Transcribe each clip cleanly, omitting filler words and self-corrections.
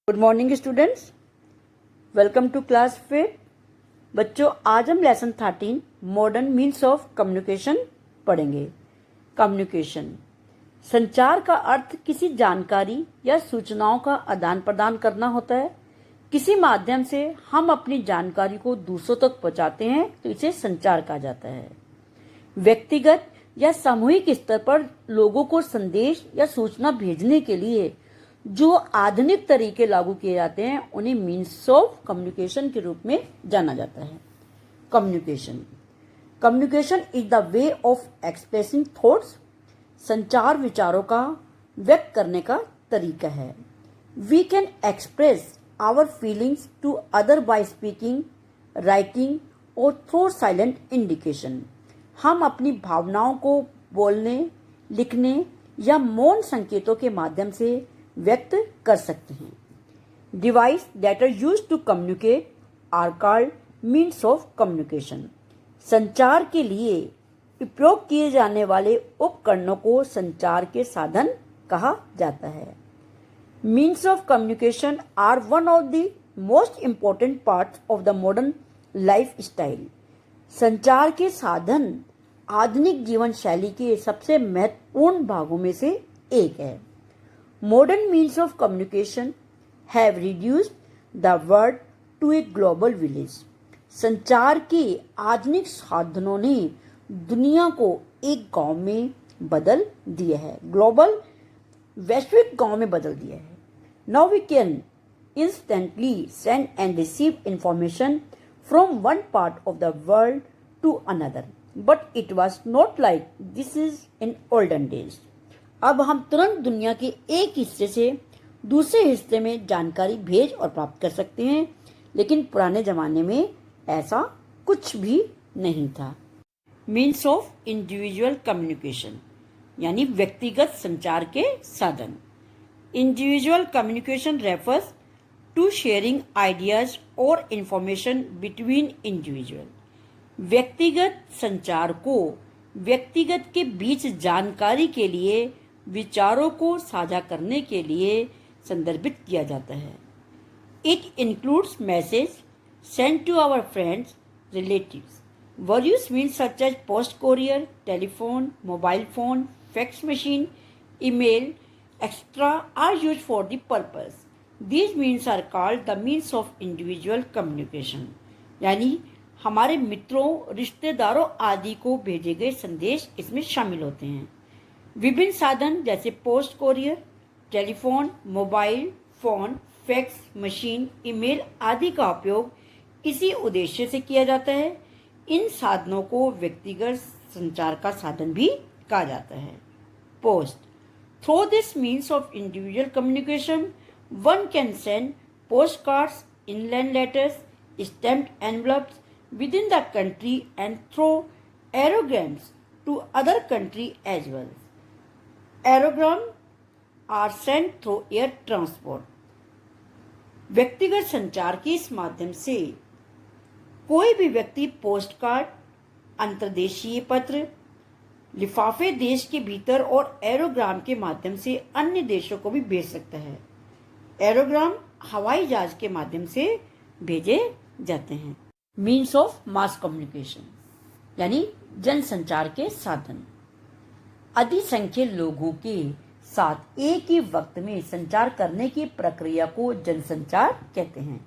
Good morning students, welcome to class 5। बच्चों, आज हम lesson 13 modern means of communication पढ़ेंगे। कम्युनिकेशन संचार का अर्थ किसी जानकारी या सूचनाओं का आदान प्रदान करना होता है। किसी माध्यम से हम अपनी जानकारी को दूसरों तक पहुंचाते हैं तो इसे संचार कहा जाता है। व्यक्तिगत या सामूहिक स्तर पर लोगों को संदेश या सूचना भेजने के लिए जो आधुनिक तरीके लागू किए जाते हैं उन्हें मीन्स ऑफ कम्युनिकेशन के रूप में जाना जाता है। Communication is the way of expressing thoughts. संचार विचारों का व्यक्त करने का तरीका है। We can express our feelings to other by speaking, writing और थ्रू साइलेंट इंडिकेशन। हम अपनी भावनाओं को बोलने, लिखने या मौन संकेतों के माध्यम से व्यक्त कर सकते हैं। Device that are used to communicate are called means of communication. संचार के लिए उपयोग किए जाने वाले उपकरणों को संचार के साधन कहा जाता है। Means of communication are one of the most important parts of the modern life style. संचार के साधन आधुनिक जीवन शैली के सबसे महत्वपूर्ण भागों में से एक है। Modern means of communication have reduced the world to a global village. संचार के आधुनिक साधनों ने दुनिया को एक गांव में बदल दिया है। ग्लोबल वैश्विक गांव में बदल दिया है। Now we can instantly send and receive information from one part of the world to another. But it was not like this is in olden days. अब हम तुरंत दुनिया के एक हिस्से से दूसरे हिस्से में जानकारी भेज और प्राप्त कर सकते हैं, लेकिन पुराने जमाने में ऐसा कुछ भी नहीं था। मीन्स ऑफ इंडिविजुअल कम्युनिकेशन यानी व्यक्तिगत संचार के साधन। Individual communication refers to sharing ideas और इंफॉर्मेशन बिटवीन इंडिविजुअल। व्यक्तिगत संचार को व्यक्तिगत के बीच जानकारी के लिए, विचारों को साझा करने के लिए संदर्भित किया जाता है। It includes message send to our friends, relatives. वॉल्यूज means such as post courier, telephone, mobile phone, fax machine, email, extra are use for the purpose. These means are called the means of individual communication. यानी हमारे मित्रों, रिश्तेदारों आदि को भेजे गए संदेश इसमें शामिल होते हैं। विभिन्न साधन जैसे post courier, telephone, mobile phone, fax machine, email आदि का उपयोग इसी उद्देश्य से किया जाता है। इन साधनों को व्यक्तिगत संचार का साधन भी कहा जाता है। Post through this means of individual communication one can send post cards, inland letters, stamped envelopes within the country and through aerograms to other country as well. Aerogram are sent through air transport. व्यक्तिगत संचार के इस माध्यम से कोई भी व्यक्ति post card, अंतर्देशीय पत्र, लिफाफे देश के भीतर और एरोग्राम के माध्यम से अन्य देशों को भी भेज सकता है। एरोग्राम हवाई जहाज के माध्यम से भेजे जाते हैं। मीन्स ऑफ मास कम्युनिकेशन यानी जनसंचार के साधन। अधिसंख्यक लोगों के साथ एक ही वक्त में संचार करने की प्रक्रिया को जनसंचार कहते हैं।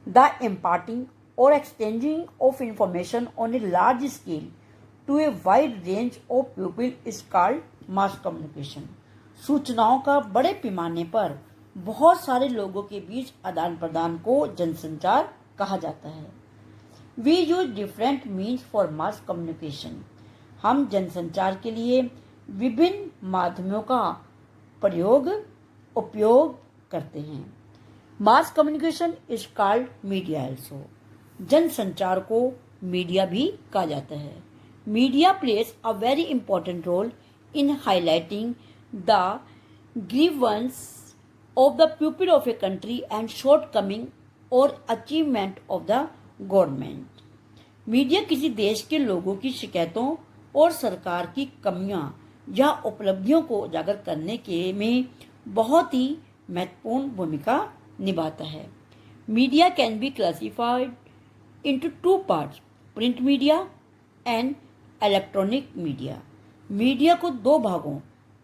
द इम्पार्टिंग और exchanging of information on a large scale to a wide range of people is called mass communication. सूचनाओं का बड़े पैमाने पर बहुत सारे लोगों के बीच आदान प्रदान को जनसंचार कहा जाता है। We use different means for mass communication. हम जनसंचार के लिए विभिन्न माध्यमों का उपयोग करते हैं। Mass communication is called media also. जनसंचार को मीडिया भी कहा जाता है। Media plays a very important role in highlighting the grievance of the people of a country and shortcoming और achievement of the government. Media किसी देश के लोगों की शिकायतों और सरकार की कमियां या उपलब्धियों को उजागर करने के में बहुत ही महत्वपूर्ण भूमिका निभाता है। Media can be classified into two parts, print media and electronic media। Media को दो भागों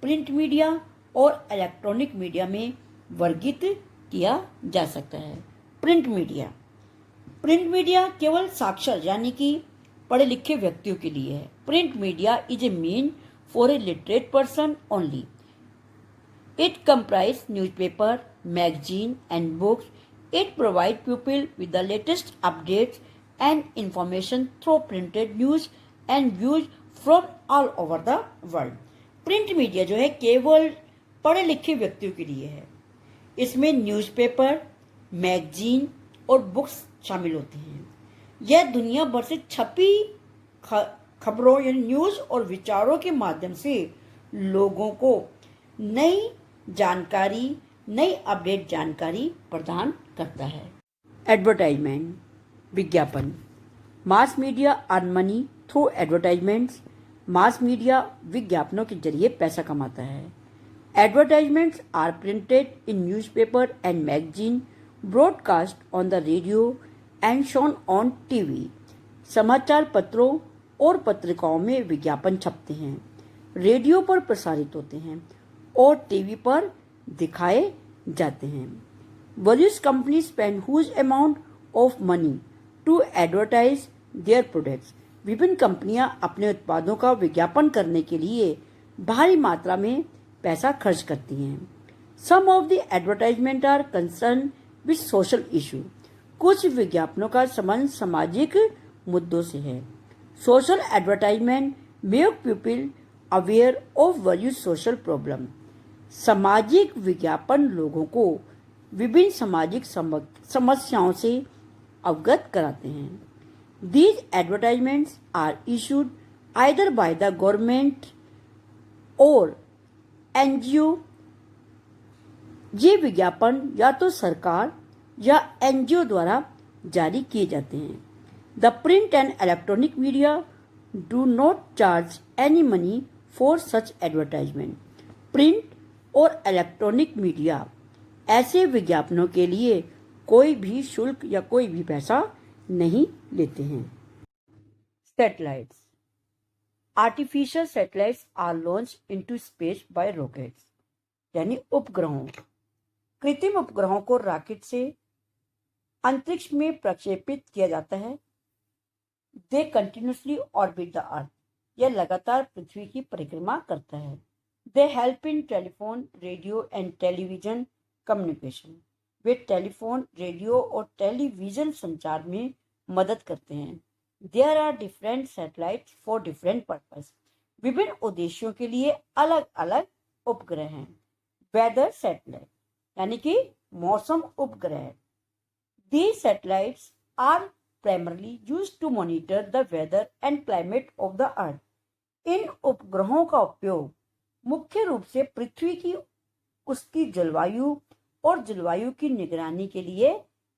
प्रिंट मीडिया और इलेक्ट्रॉनिक मीडिया में वर्गीकृत किया जा सकता है। प्रिंट मीडिया केवल साक्षर यानी कि पढ़े लिखे व्यक्तियों के लिए है। Print media is a mean for a literate person only. It comprise newspaper, magazine and books. It provide people with the latest updates and information through printed news and views from all over the world। Print media जो है केवल पढ़े लिखे व्यक्तियों के लिए है। इसमें न्यूज़पेपर, मैगजीन और बुक्स शामिल होते हैं। यह दुनिया भर से छपी खबरों यानी न्यूज़ और विचारों के माध्यम से लोगों को नई जानकारी, नई अपडेट जानकारी प्रदान करता है। एडवर्टाइजमेंट, विज्ञापन। Mass media earn money through advertisements. Mass media विज्ञापनों के जरिए पैसा कमाता है। Advertisements are printed in newspaper and magazine, broadcast on the radio and shown on TV. समाचार पत्रों और पत्रिकाओं में विज्ञापन छपते हैं, रेडियो पर प्रसारित होते हैं और टीवी पर दिखाए जाते हैं। Various companies spend huge amount of money to advertise their products। विभिन्न कंपनियां अपने उत्पादों का विज्ञापन करने के लिए भारी मात्रा में पैसा खर्च करती हैं। Some of the advertisement are concerned with social issue। कुछ विज्ञापनों का संबंध सामाजिक मुद्दों से है। Social advertisement make people aware of various social problem। सामाजिक विज्ञापन लोगों को विभिन्न सामाजिक समस्याओं से अवगत कराते हैं। These advertisements are issued either by the government or NGO। ये विज्ञापन या तो सरकार या NGO द्वारा जारी किए जाते हैं। The print and electronic media do not charge any money for such advertisement। Print और इलेक्ट्रॉनिक मीडिया ऐसे विज्ञापनों के लिए कोई भी शुल्क या कोई भी पैसा नहीं लेते हैं। Satellites. Artificial satellites are launch into space by rockets, यानी उपग्रहों। कृत्रिम उपग्रहों को रॉकेट से अंतरिक्ष में प्रक्षेपित किया जाता है। They continuously orbit the earth. यह लगातार पृथ्वी की परिक्रमा करता है। They help in telephone, radio and television communication. वे टेलीफोन, रेडियो और टेलीविजन संचार में मदद करते हैं। There are different satellites for different purpose. विभिन्न उद्देश्यों के लिए अलग अलग उपग्रह हैं। वेदर सैटेलाइट यानी कि मौसम उपग्रह। These satellites are primarily used to monitor the weather and climate of the earth। इन उपग्रहों का उपयोग मुख्य रूप से पृथ्वी की उसकी जलवायु और जलवायु की निगरानी के लिए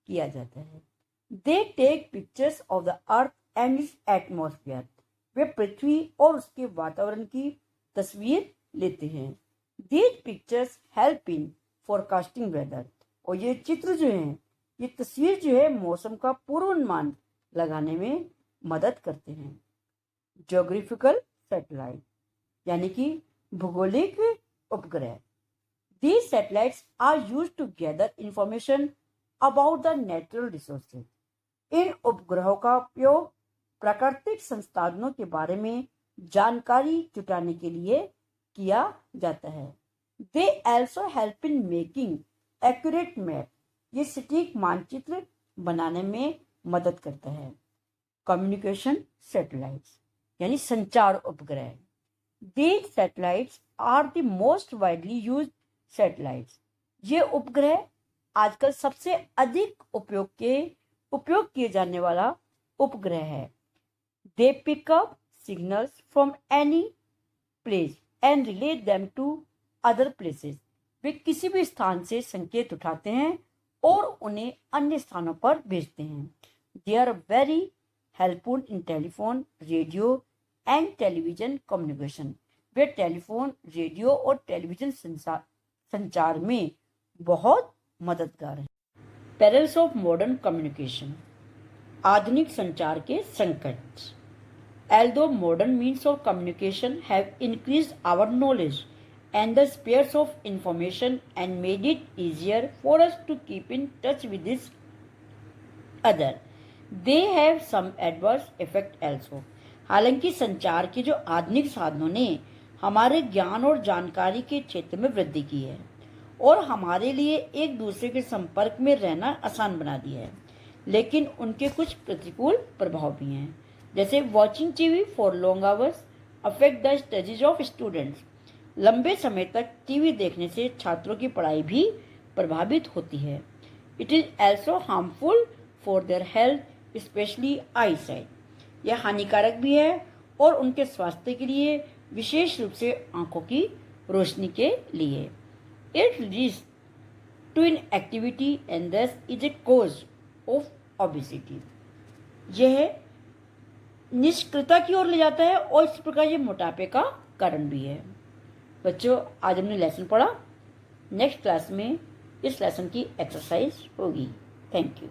किया जाता है। They take pictures of the earth and its atmosphere। वे पृथ्वी और उसके वातावरण की तस्वीर लेते हैं। These pictures help in forecasting weather। और ये चित्र जो हैं, ये तस्वीर जो है मौसम का पूर्वानुमान लगाने में मदद करते हैं। ज्योग्राफिकल सैटेलाइट यानी कि भौगोलिक उपग्रह। These satellites are used to gather information about the natural resources। इन उपग्रहों का उपयोग प्राकृतिक संसाधनों के बारे में जानकारी जुटाने के लिए किया जाता है। They also help in making accurate map। ये सटीक मानचित्र बनाने में मदद करता है। कम्युनिकेशन सैटेलाइट्स यानी संचार उपग्रह। These satellites are the most widely used satellites। ये उपग्रह आजकल सबसे अधिक उपयोग किए जाने वाला उपग्रह है। They pick up signals from any place and relay them to other places। वे किसी भी स्थान से संकेत उठाते हैं और उन्हें अन्य स्थानों पर भेजते हैं। They are very helpful in telephone, radio and television communication। Way telephone, radio और टेलीविजन संचार में बहुत मददगार हैं। पेरिल्स ऑफ मॉडर्न कम्युनिकेशन, आधुनिक संचार के संकट। Although modern means of communication have increased our knowledge and the spheres of information and made it easier for us to keep in touch with each other, they have some adverse effect also. हालांकि संचार के जो आधुनिक साधनों ने हमारे ज्ञान और जानकारी के क्षेत्र में वृद्धि की है और हमारे लिए एक दूसरे के संपर्क में रहना आसान बना दिया है, लेकिन उनके कुछ प्रतिकूल प्रभाव भी हैं, जैसे watching TV for long hours affect the studies of students. लंबे समय तक टीवी देखने से छात्रों की पढ़ाई भी प्रभावित होती है। It is also harmful for their health specially I site. यह हानिकारक भी है और उनके स्वास्थ्य के लिए, विशेष रूप से आंखों की रोशनी के लिए। It leads to inactivity and this is a cause of obesity. यह निष्क्रियता की ओर ले जाता है और इस प्रकार ये मोटापे का कारण भी है। बच्चों, आज हमने लेसन पढ़ा। नेक्स्ट क्लास में इस लेसन की एक्सरसाइज होगी। Thank you.